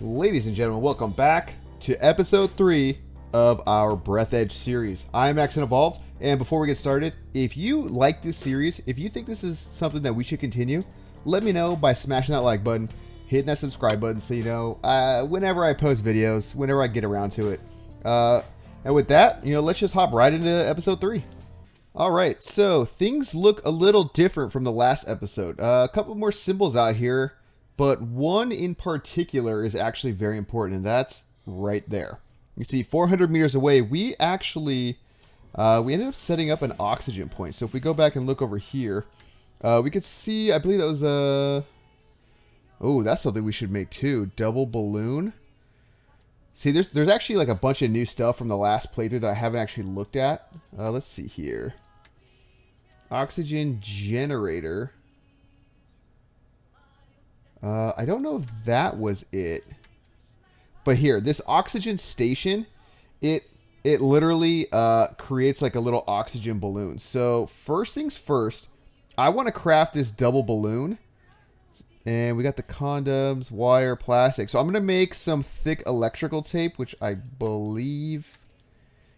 Ladies and gentlemen, welcome back to episode 3 of our Breathedge series. I'm AxionEvolved, and before we get started, if you like this series, if you think this is something that we should continue, let me know by smashing that like button, hitting that subscribe button so you know whenever I post videos, whenever I get around to it. And with that, let's just hop right into episode 3. Alright, so things look a little different from the last episode. A couple more symbols out here. But one in particular is actually very important, and that's right there. You see, 400 meters away, we actually, we ended up setting up an oxygen point. So if we go back and look over here, we could see, I believe that was oh, that's something we should make too. Double balloon. See, there's actually like a bunch of new stuff from the last playthrough that I haven't actually looked at. Let's see here. Oxygen generator. I don't know if that was it. But here, this oxygen station, it literally creates like a little oxygen balloon. So first things first, I want to craft this double balloon. And we got the condoms, wire, plastic. So I'm going to make some thick electrical tape, which I believe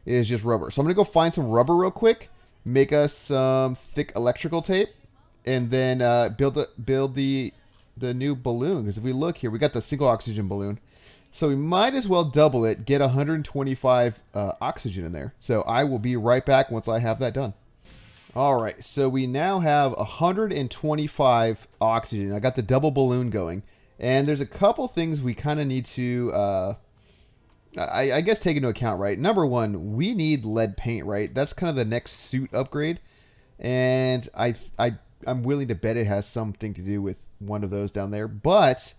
is just rubber. So I'm going to go find some rubber real quick, make us some thick electrical tape, and then build the new balloon. Because if we look here, we got the single oxygen balloon, so we might as well double it, get 125 oxygen in there. So I will be right back once I have that done. All right, so we now have 125 oxygen. I got the double balloon going, and there's a couple things we kind of need to I guess take into account, right? Number one, we need lead paint, right? That's kind of the next suit upgrade, and I'm willing to bet it has something to do with one of those down there. But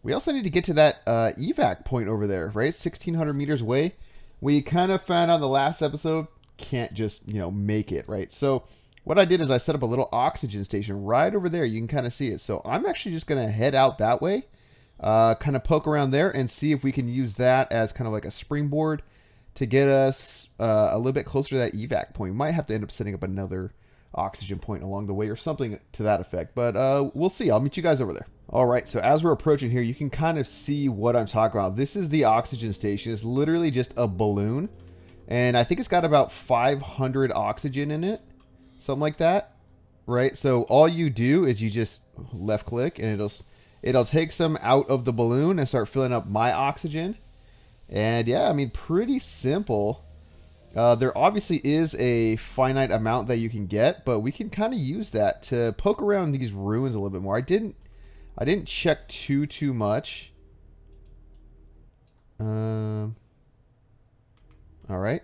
we also need to get to that evac point over there, right? 1,600 meters away. We kind of found out in the last episode, can't just, make it, right? So what I did is I set up a little oxygen station right over there. You can kind of see it. So I'm actually just going to head out that way, kind of poke around there and see if we can use that as kind of like a springboard to get us a little bit closer to that evac point. We might have to end up setting up another oxygen point along the way or something to that effect, but we'll see. I'll meet you guys over there. All right, so as we're approaching here, you can kind of see what I'm talking about. This is the oxygen station. It's literally just a balloon, and I think it's got about 500 oxygen in it, something like that, right? So all you do is you just left click and it'll take some out of the balloon and start filling up my oxygen. And yeah, I mean, pretty simple. There obviously is a finite amount that you can get, but we can kind of use that to poke around these ruins a little bit more. I didn't check too much. All right.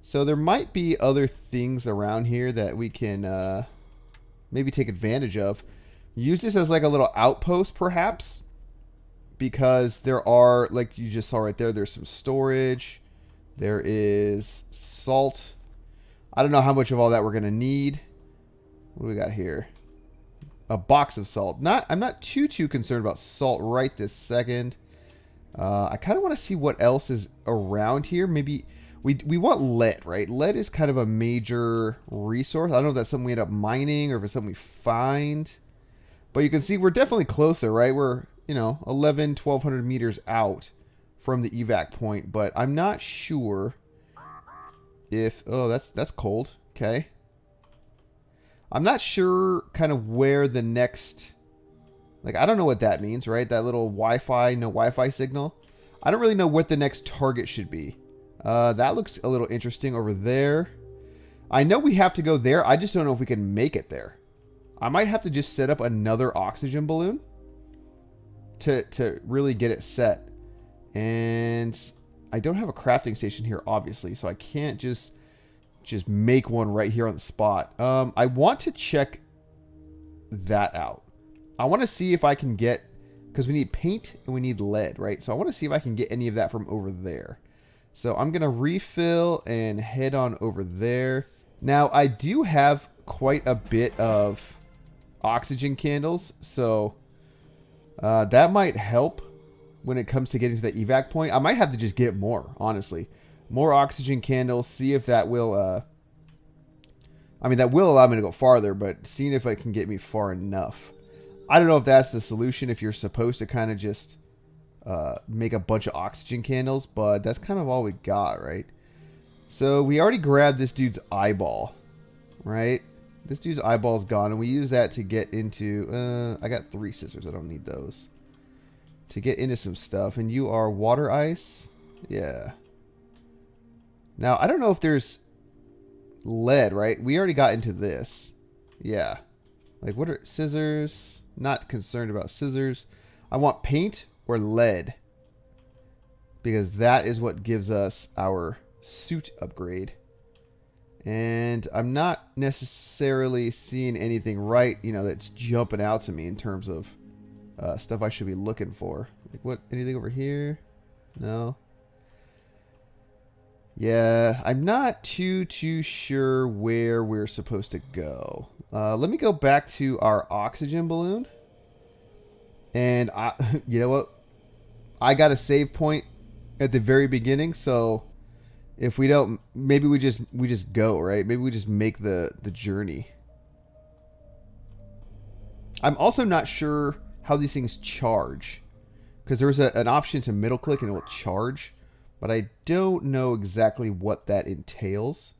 So there might be other things around here that we can maybe take advantage of. Use this as like a little outpost, perhaps, because there are, like you just saw right there, there's some storage. There is salt. I don't know how much of all that we're going to need. What do we got here? A box of salt. I'm not too concerned about salt right this second. I kind of want to see what else is around here. Maybe we want lead, right? Lead is kind of a major resource. I don't know if that's something we end up mining or if it's something we find. But you can see we're definitely closer, right? We're, 1,200 meters out from the evac point, but I'm not sure if, oh, that's cold. Okay. I'm not sure kind of where the next, like, I don't know what that means, right? That little Wi-Fi, no Wi-Fi signal. I don't really know what the next target should be. That looks a little interesting over there. I know we have to go there. I just don't know if we can make it there. I might have to just set up another oxygen balloon to really get it set. And I don't have a crafting station here, obviously, so I can't just make one right here on the spot. I want to check that out. I want to see if I can get, because we need paint and we need lead, right? So I want to see if I can get any of that from over there. So I'm going to refill and head on over there. Now, I do have quite a bit of oxygen candles, so that might help when it comes to getting to the evac point. I might have to just get more, honestly. More oxygen candles, see if that will, that will allow me to go farther, but seeing if it can get me far enough. I don't know if that's the solution, if you're supposed to kind of just make a bunch of oxygen candles, but that's kind of all we got, right? So we already grabbed this dude's eyeball, right? This dude's eyeball is gone, and we use that to get into... I got 3 scissors. I don't need those. To get into some stuff. And you are water ice? Yeah. Now, I don't know if there's lead, right? We already got into this. Yeah. Like, what are scissors? Not concerned about scissors. I want paint or lead. Because that is what gives us our suit upgrade. And I'm not necessarily seeing anything right, you know, that's jumping out to me in terms of stuff I should be looking for. Like, what? Anything over here? No. Yeah, I'm not too sure where we're supposed to go. Let me go back to our oxygen balloon. And you know what? I got a save point at the very beginning, so if we don't, maybe we just go, right? Maybe we just make the journey. I'm also not sure how these things charge, because there's an option to middle click and it will charge, but I don't know exactly what that entails.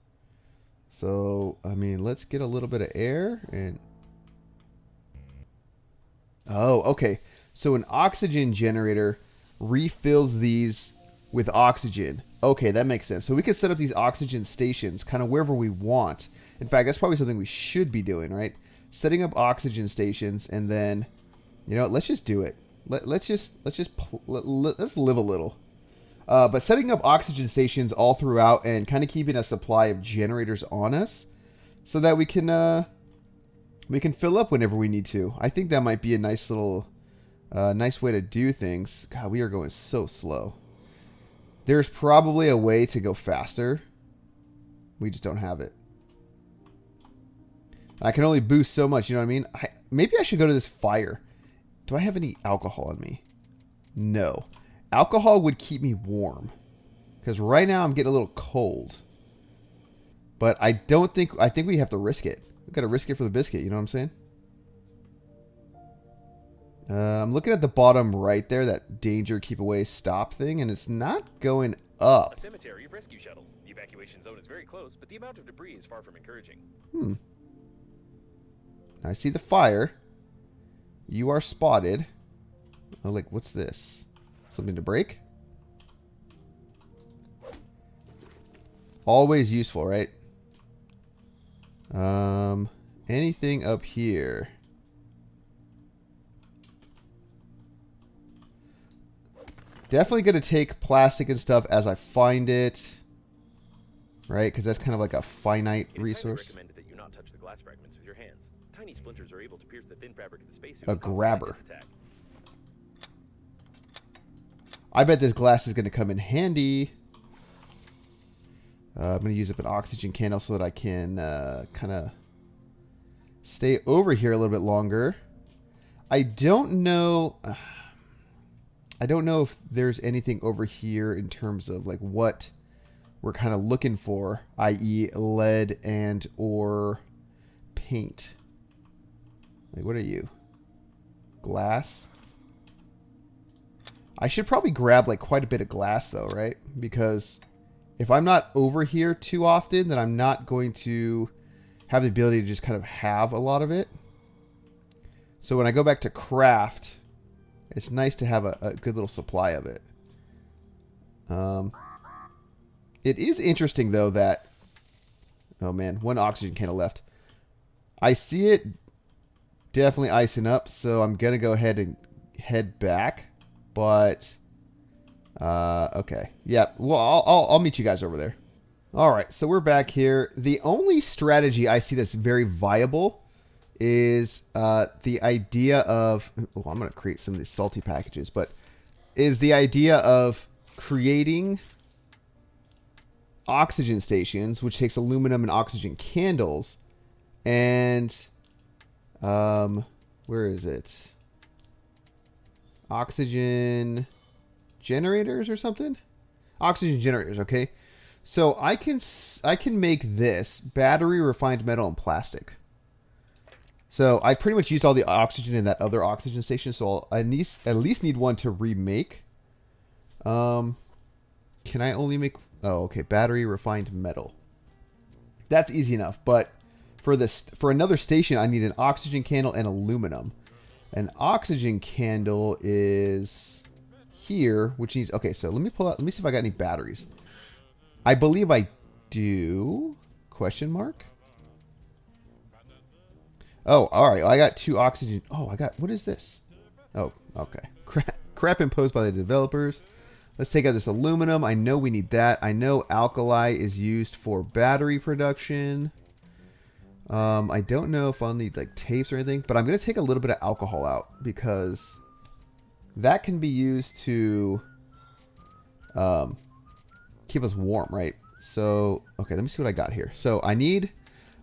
So, I mean, let's get a little bit of air and... Oh, okay. So an oxygen generator refills these with oxygen. Okay, that makes sense. So we could set up these oxygen stations kind of wherever we want. In fact, that's probably something we should be doing, right? Setting up oxygen stations, and then, you know, let's just do it. Let's live a little. But setting up oxygen stations all throughout and kind of keeping a supply of generators on us so that we can fill up whenever we need to. I think that might be a nice little, nice way to do things. God, we are going so slow. There's probably a way to go faster. We just don't have it. I can only boost so much, you know what I mean? Maybe I should go to this fire. Do I have any alcohol in me? No. Alcohol would keep me warm. Because right now I'm getting a little cold. But I think we have to risk it. We've got to risk it for the biscuit, you know what I'm saying? I'm looking at the bottom right there, that danger, keep away, stop thing, and it's not going up. A cemetery of rescue shuttles. The evacuation zone is very close, but the amount of debris is far from encouraging. I see the fire. You are spotted. Oh, like, what's this? Something to break? Always useful, right? Anything up here? Definitely going to take plastic and stuff as I find it. Right? Because that's kind of like a finite resource. It is recommended that you not touch the glass fragments with your hands. Tiny splinters are able to pierce the thin fabric of the spacesuit. A grabber. I bet this glass is going to come in handy. I'm going to use up an oxygen candle so that I can kind of stay over here a little bit longer. I don't know if there's anything over here in terms of like what we're kind of looking for, i.e. lead and or paint. Like, what are you? Glass? I should probably grab like quite a bit of glass though, right? Because if I'm not over here too often, then I'm not going to have the ability to just kind of have a lot of it. So when I go back to craft, it's nice to have a good little supply of it. It is interesting though that, oh man, one oxygen candle left. I see it definitely icing up, so I'm going to go ahead and head back. But, okay. Yeah, well, I'll meet you guys over there. All right, so we're back here. The only strategy I see that's very viable is the idea of... Oh, I'm going to create some of these salty packages, but is the idea of creating oxygen stations, which takes aluminum and oxygen candles, and... where is it? Oxygen generators or something? Oxygen generators, okay. So I can make this battery, refined metal, and plastic. So I pretty much used all the oxygen in that other oxygen station, so I'll at least need one to remake. Can I only make... Oh, okay. Battery refined metal. That's easy enough. But for another station, I need an oxygen candle and aluminum. An oxygen candle is here, which needs... Okay, so let me pull out... Let me see if I got any batteries. I believe I do. Question mark? Oh, all right. I got 2 oxygen. Oh, I got... What is this? Oh, okay. Crap imposed by the developers. Let's take out this aluminum. I know we need that. I know alkali is used for battery production. I don't know if I'll need like tapes or anything, but I'm going to take a little bit of alcohol out because that can be used to keep us warm, right? So, okay, let me see what I got here. So I need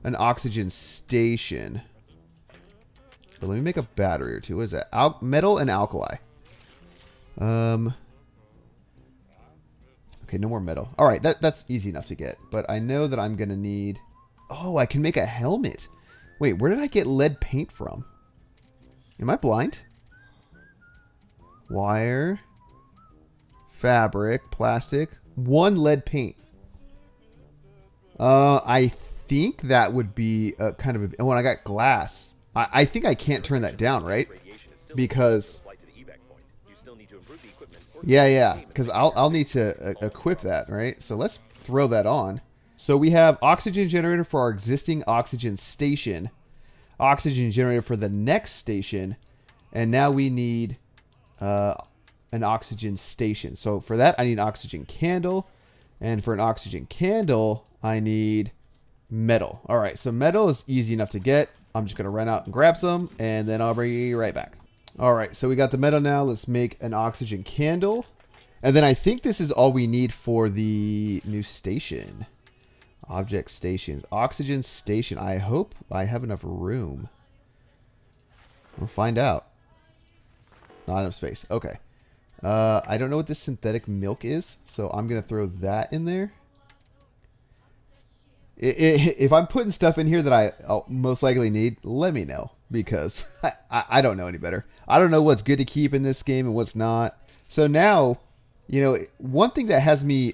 an oxygen station. But let me make a battery or two. What is that? Metal and alkali. Okay, no more metal. All right, that's easy enough to get. But I know that I'm going to need... Oh, I can make a helmet. Wait, where did I get lead paint from? Am I blind? Wire. Fabric. Plastic. 1 lead paint. I think that would be a kind of a... Oh, and I got glass. I think I can't turn that down, right? Because... Yeah, because I'll need to equip that, right? So let's throw that on. So we have oxygen generator for our existing oxygen station, oxygen generator for the next station, and now we need an oxygen station. So for that, I need an oxygen candle, and for an oxygen candle, I need metal. All right, so metal is easy enough to get. I'm just going to run out and grab some, and then I'll be right back. All right, so we got the metal now. Let's make an oxygen candle. And then I think this is all we need for the new station. Object stations. Oxygen station. I hope I have enough room. We'll find out. Not enough space. Okay. I don't know what this synthetic milk is, so I'm going to throw that in there. If I'm putting stuff in here that I'll most likely need, let me know. Because I don't know any better. I don't know what's good to keep in this game and what's not. So now, you know, one thing that has me,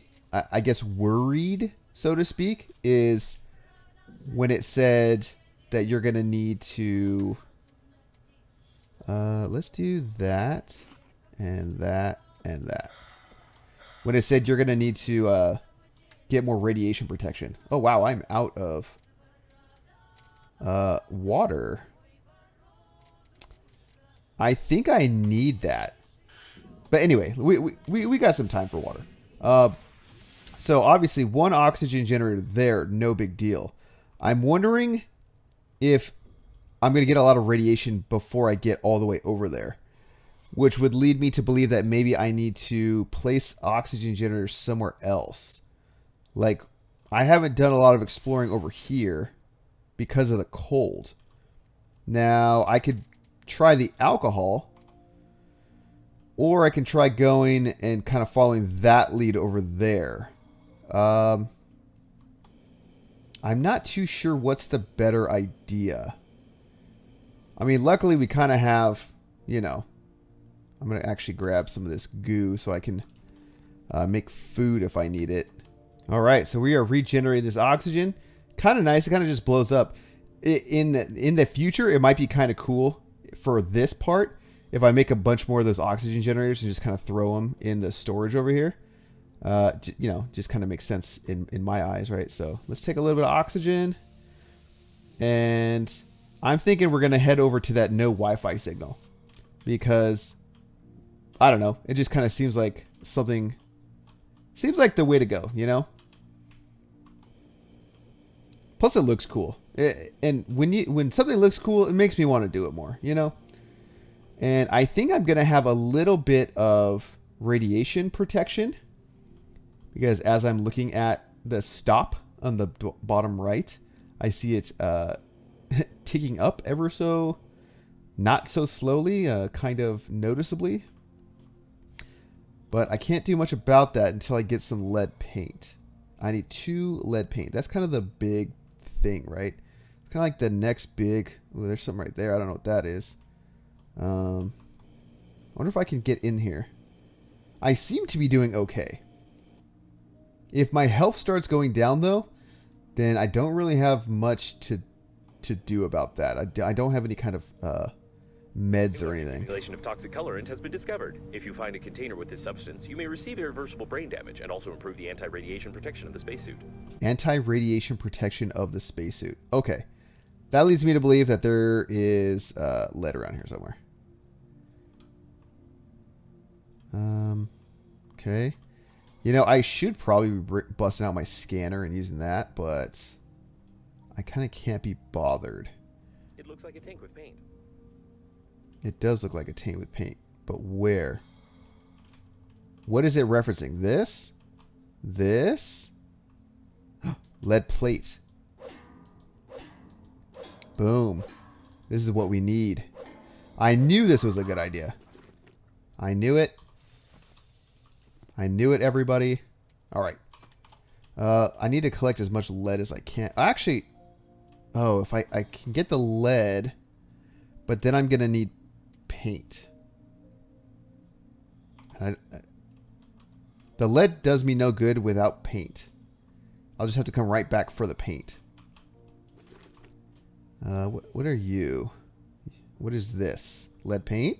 I guess, worried, so to speak, is when it said that you're going to need to... let's do that and that and that. When it said you're going to need to get more radiation protection. Oh, wow, I'm out of water. I think I need that. But anyway, we got some time for water. So obviously 1 oxygen generator there, no big deal. I'm wondering if I'm going to get a lot of radiation before I get all the way over there. Which would lead me to believe that maybe I need to place oxygen generators somewhere else. Like, I haven't done a lot of exploring over here because of the cold. Now, I could try the alcohol, or I can try going and kind of following that lead over there. I'm not too sure what's the better idea. I mean, luckily we kind of have, you know, I'm going to actually grab some of this goo so I can make food if I need it. All right, so we are regenerating this oxygen. Kind of nice. It kind of just blows up. In the future, it might be kind of cool for this part if I make a bunch more of those oxygen generators and just kind of throw them in the storage over here. You know, just kind of makes sense in my eyes, right? So let's take a little bit of oxygen. And I'm thinking we're going to head over to that no Wi-Fi signal. Because, I don't know, it just kind of seems like something... Seems like the way to go, you know? Plus it looks cool. And when something looks cool, it makes me want to do it more, you know? And I think I'm going to have a little bit of radiation protection. Because as I'm looking at the stop on the bottom right, I see it's ticking up ever so, not so slowly, kind of noticeably. But I can't do much about that until I get some lead paint. I need 2 lead paint. That's kind of the big thing, right? It's kind of like the next big... Ooh, there's something right there. I don't know what that is. I wonder if I can get in here. I seem to be doing okay. If my health starts going down, though, then I don't really have much to do about that. I don't have any kind of meds or anything. Accumulation of toxic colorant has been discovered. If you find a container with this substance, you may receive irreversible brain damage and also improve the anti-radiation protection of the spacesuit. Anti-radiation protection of the spacesuit. Okay. That leads me to believe that there is lead around here somewhere. Okay. You know, I should probably be busting out my scanner and using that, but I kind of can't be bothered. It looks like a tank with paint. It does look like a tank with paint, but where? What is it referencing? This? This? Lead plate. Boom. This is what we need. I knew this was a good idea. I knew it. I knew it, everybody. All right. I need to collect as much lead as I can. Actually, oh, if I can get the lead, but then I'm going to need paint. And the lead does me no good without paint. I'll just have to come right back for the paint. What are you? What is this? Lead paint?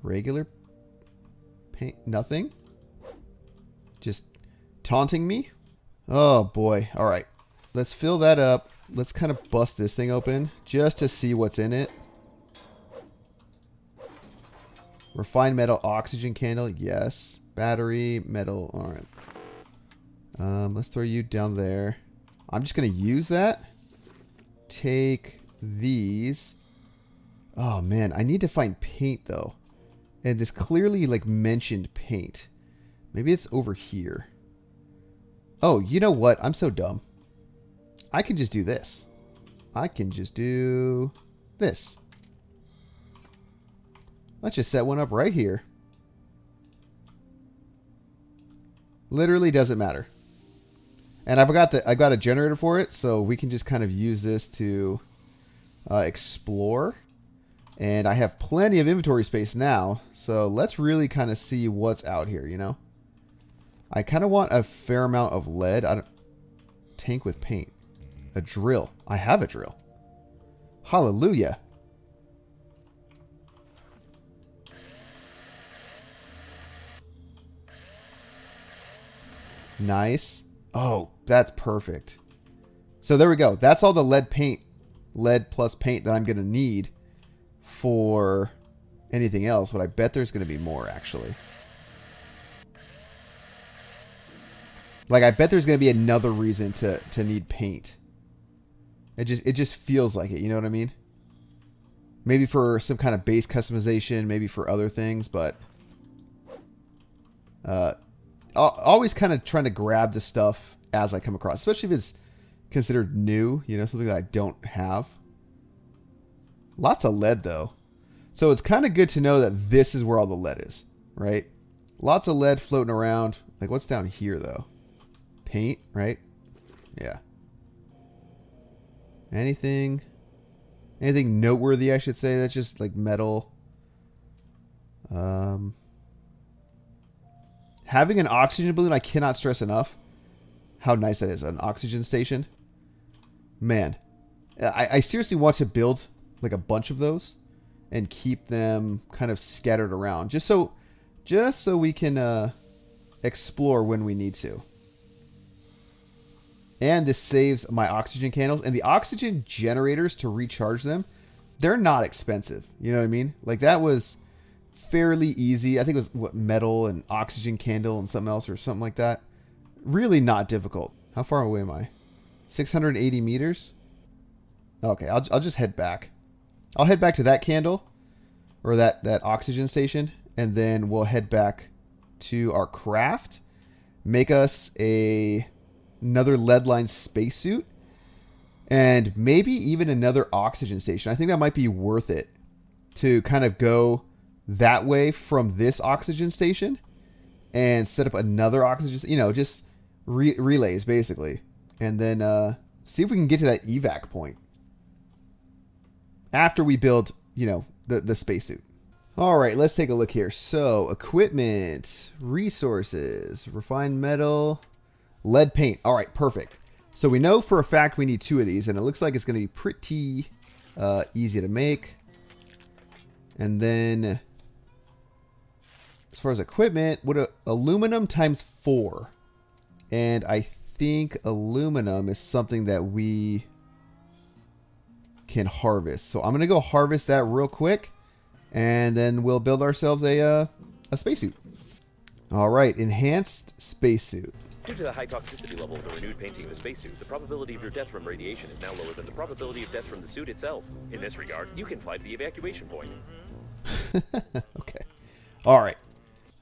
Regular paint? Nothing? Just taunting me? Oh boy. All right. Let's fill that up. Let's kind of bust this thing open just to see what's in it. Refined metal oxygen candle. Yes. Battery, metal. All right. Let's throw you down there. I'm just going to use that. Take these. Oh man, I need to find paint though. And this clearly like mentioned paint. Maybe it's over here. Oh, you know what? I'm so dumb. I can just do this. I can just do this. Let's just set one up right here. Literally doesn't matter. And I've got a generator for it, so we can just kind of use this to explore. And I have plenty of inventory space now, so let's really kind of see what's out here, you know? I kind of want a fair amount of lead. Tank with paint. A drill. I have a drill. Hallelujah. Nice. Oh, that's perfect. So there we go. That's all the lead paint, lead plus paint that I'm going to need for anything else. But I bet there's going to be more, actually. Like, I bet there's going to be another reason to need paint. It just feels like it. You know what I mean? Maybe for some kind of base customization, maybe for other things, but always kind of trying to grab the stuff as I come across, especially if it's considered new, you know, something that I don't have. Lots of lead though. So it's kind of good to know that this is where all the lead is, right? Lots of lead floating around. Like what's down here though? Paint, right? Yeah. Anything noteworthy, I should say? That's just like metal. Having an oxygen balloon, I cannot stress enough how nice that is. An oxygen station. Man, I seriously want to build like a bunch of those and keep them kind of scattered around. Just so we can explore when we need to. And this saves my oxygen candles. And the oxygen generators to recharge them, they're not expensive. You know what I mean? Like that was fairly easy. I think it was what, metal and oxygen candle and something else or something like that. Really not difficult. How far away am I? 680 meters? Okay, I'll just head back. I'll head back to that candle or that oxygen station, and then we'll head back to our craft. Make us another lead-lined spacesuit, and maybe even another oxygen station. I think that might be worth it to kind of go that way from this oxygen station and set up another oxygen, you know, just relays basically, and then see if we can get to that evac point after we build, you know, the spacesuit. All right, let's take a look here. So, equipment, resources, refined metal, lead paint. All right, perfect. So we know for a fact we need 2 of these, and it looks like it's going to be pretty easy to make. And then, as far as equipment, aluminum times 4. And I think aluminum is something that we can harvest. So I'm going to go harvest that real quick. And then we'll build ourselves a spacesuit. All right, enhanced spacesuit. Due to the high toxicity level of the renewed painting of the spacesuit, the probability of your death from radiation is now lower than the probability of death from the suit itself. In this regard, you can fly to the evacuation point. Okay. All right.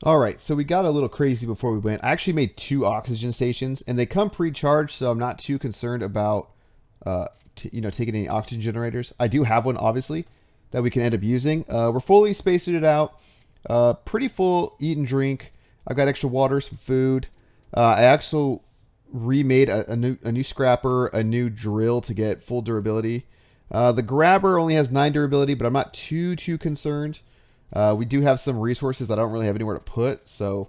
All right, so we got a little crazy before we went. I actually made 2 oxygen stations, and they come pre-charged, so I'm not too concerned about, taking any oxygen generators. I do have one, obviously, that we can end up using. We're fully spacesuited out, pretty full eat and drink. I've got extra water, some food. I actually remade a new scrapper, a new drill to get full durability. The grabber only has 9 durability, but I'm not too concerned. We do have some resources that I don't really have anywhere to put, so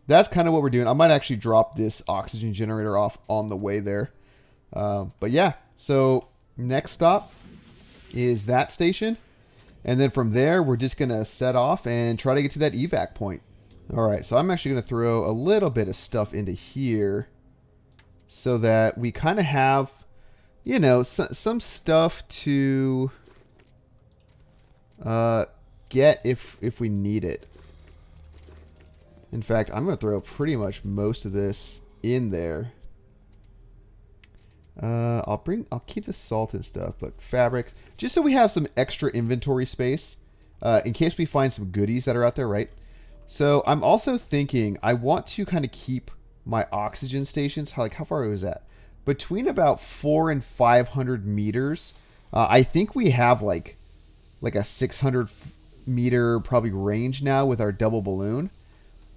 that's kind of what we're doing. I might actually drop this oxygen generator off on the way there. But yeah, so next stop is that station. And then from there, we're just going to set off and try to get to that evac point. All right, so I'm actually going to throw a little bit of stuff into here so that we kind of have, some stuff to get if we need it. In fact, I'm going to throw pretty much most of this in there. I'll keep the salt and stuff, but fabrics, just so we have some extra inventory space in case we find some goodies that are out there, right? So I'm also thinking I want to kind of keep my oxygen stations. How far was that? Between about 400 and 500 meters. I think we have like a 600 meter probably range now with our double balloon,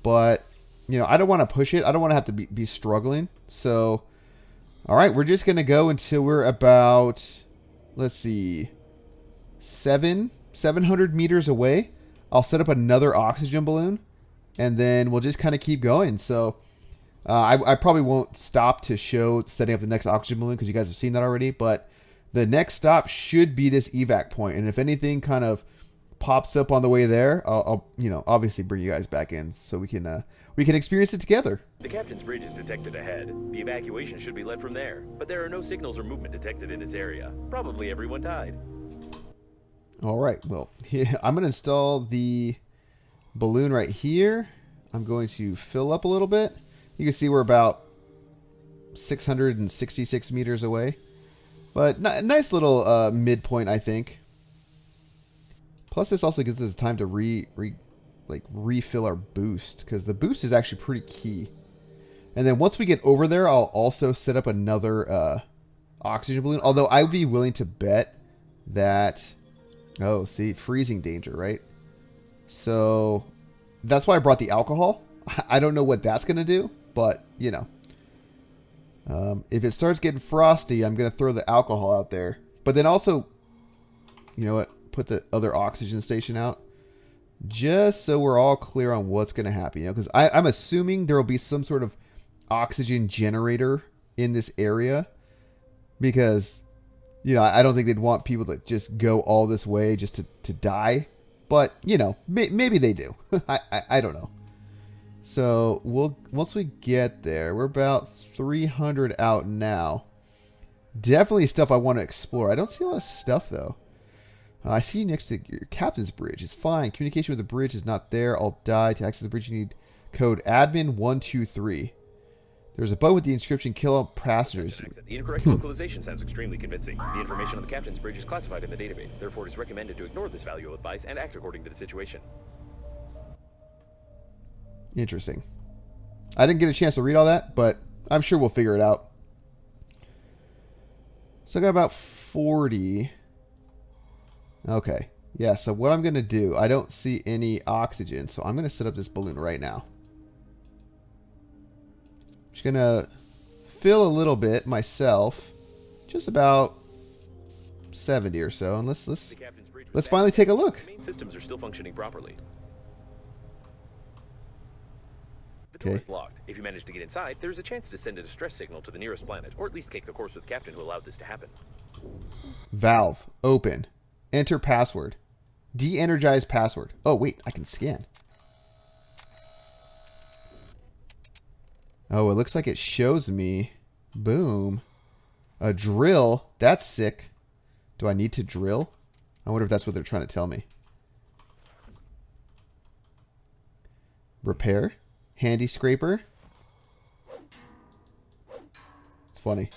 but I don't want to push it. I don't want to have to be struggling. So. All right, we're just going to go until we're about, let's see, 700 meters away. I'll set up another oxygen balloon, and then we'll just kind of keep going. So I probably won't stop to show setting up the next oxygen balloon because you guys have seen that already. But the next stop should be this evac point. And if anything kind of pops up on the way there, I'll obviously bring you guys back in so we can experience it together. The captain's bridge is detected ahead. The evacuation should be led from there, but there are no signals or movement detected in this area. Probably everyone died. All right, well, I'm going to install the balloon right here. I'm going to fill up a little bit. You can see we're about 666 meters away, but nice little midpoint, I think. Plus, this also gives us time to refill our boost, because the boost is actually pretty key. And then once we get over there, I'll also set up another oxygen balloon. Although I would be willing to bet that, oh, see, freezing danger, right? So that's why I brought the alcohol. I don't know what that's going to do, but if it starts getting frosty, I'm going to throw the alcohol out there. But then also, you know what? Put the other oxygen station out. Just so we're all clear on what's going to happen, because I'm assuming there will be some sort of oxygen generator in this area, because, I don't think they'd want people to just go all this way just to die, but, maybe they do. I don't know. So once we get there, we're about 300 out now. Definitely stuff I want to explore. I don't see a lot of stuff though. I see you next to your captain's bridge. It's fine. Communication with the bridge is not there. I'll die. To access the bridge, you need code admin123. There's a boat with the inscription, kill all passengers. The incorrect localization sounds extremely convincing. The information on the captain's bridge is classified in the database. Therefore, it is recommended to ignore this valuable advice and act according to the situation. Interesting. I didn't get a chance to read all that, but I'm sure we'll figure it out. So I got about 40... Okay, yeah, so what I'm going to do, I don't see any oxygen, so I'm going to set up this balloon right now. Just going to fill a little bit myself, just about 70 or so, and let's Let's finally take a look. The main systems are still functioning properly. The door is locked. If you manage to get inside, there's a chance to send a distress signal to the nearest planet, or at least cake the corpse with Captain who allowed this to happen. Valve. Open. Enter password. De-energize password. Oh, wait. I can scan. Oh, it looks like it shows me. Boom. A drill. That's sick. Do I need to drill? I wonder if that's what they're trying to tell me. Repair. Handy scraper. It's funny.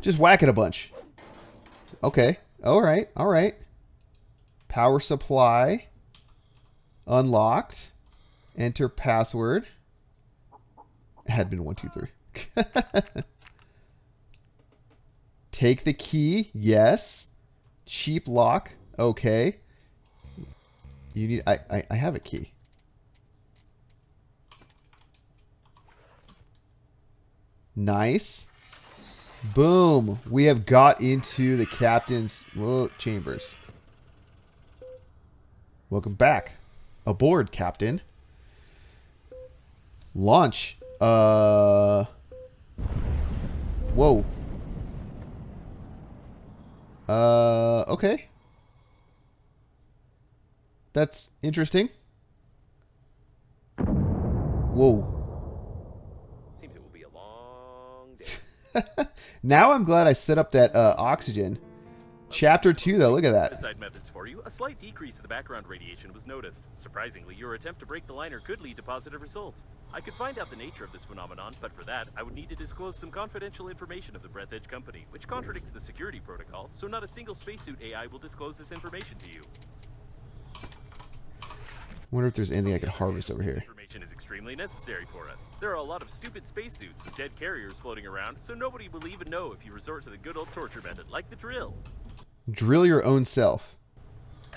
Just whack it a bunch. Okay. All right. All right. Power supply. Unlocked. Enter password. Admin 123. Take the key. Yes. Cheap lock. Okay. You need. I have a key. Nice. Boom. We have got into the captain's chambers. Welcome back. Aboard, Captain. Launch. Whoa. Okay. That's interesting. Whoa. Seems it will be a long day. Now I'm glad I set up that oxygen. Chapter 2, though. Look at that. Side methods for you. A slight decrease in the background radiation was noticed. Surprisingly, your attempt to break the liner could lead to positive results. I could find out the nature of this phenomenon, but for that, I would need to disclose some confidential information of the Breathedge company, which contradicts the security protocol, so not a single spacesuit AI will disclose this information to you. I wonder if there's anything I can harvest over This here. information is extremely necessary for us. There are a lot of stupid spacesuits with dead carriers floating around, so nobody will even know if you resort to the good old torture method, like the drill. Drill your own self.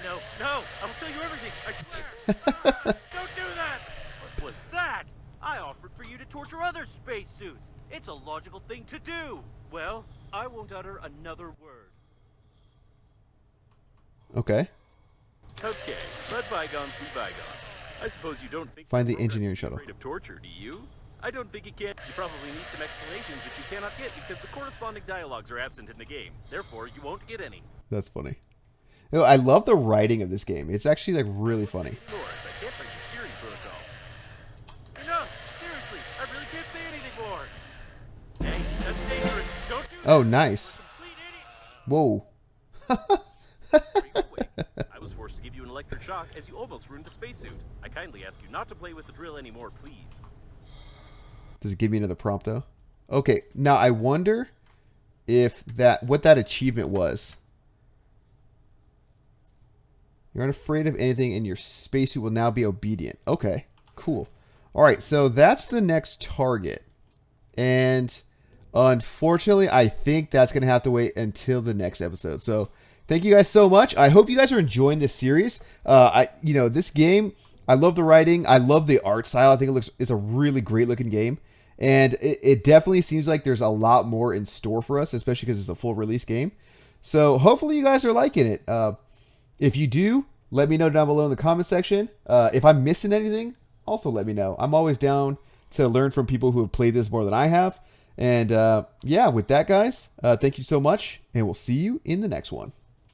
No, I will tell you everything, I swear! Don't do that! What was that? I offered for you to torture other spacesuits. It's a logical thing to do. Well, I won't utter another word. Okay. Okay, let bygones be bygones. I suppose you don't think Find the program engineering is shuttle. afraid of torture, do you? I don't think it can. You probably need some explanations which you cannot get because the corresponding dialogues are absent in the game. Therefore, you won't get any. That's funny. You know, I love the writing of this game. It's actually like really funny. Yours, I can't break the security protocol. No, seriously, I really can't say anything more. Hey, that's dangerous. Don't do that. Oh, nice. Complete idiot. Whoa. I was forced to give you an electric shock as you almost ruined the spacesuit. I kindly ask you not to play with the drill anymore, please. Does it give me another prompt though? Okay, now I wonder if what that achievement was. You're unafraid of anything and your spacesuit will now be obedient. Okay, cool. All right, so that's the next target. And unfortunately, I think that's going to have to wait until the next episode. So thank you guys so much. I hope you guys are enjoying this series. This game, I love the writing. I love the art style. I think it's a really great looking game. And it definitely seems like there's a lot more in store for us, especially because it's a full release game. So hopefully you guys are liking it. If you do, let me know down below in the comment section. If I'm missing anything, also let me know. I'm always down to learn from people who have played this more than I have. And yeah, with that, guys, thank you so much, and we'll see you in the next one.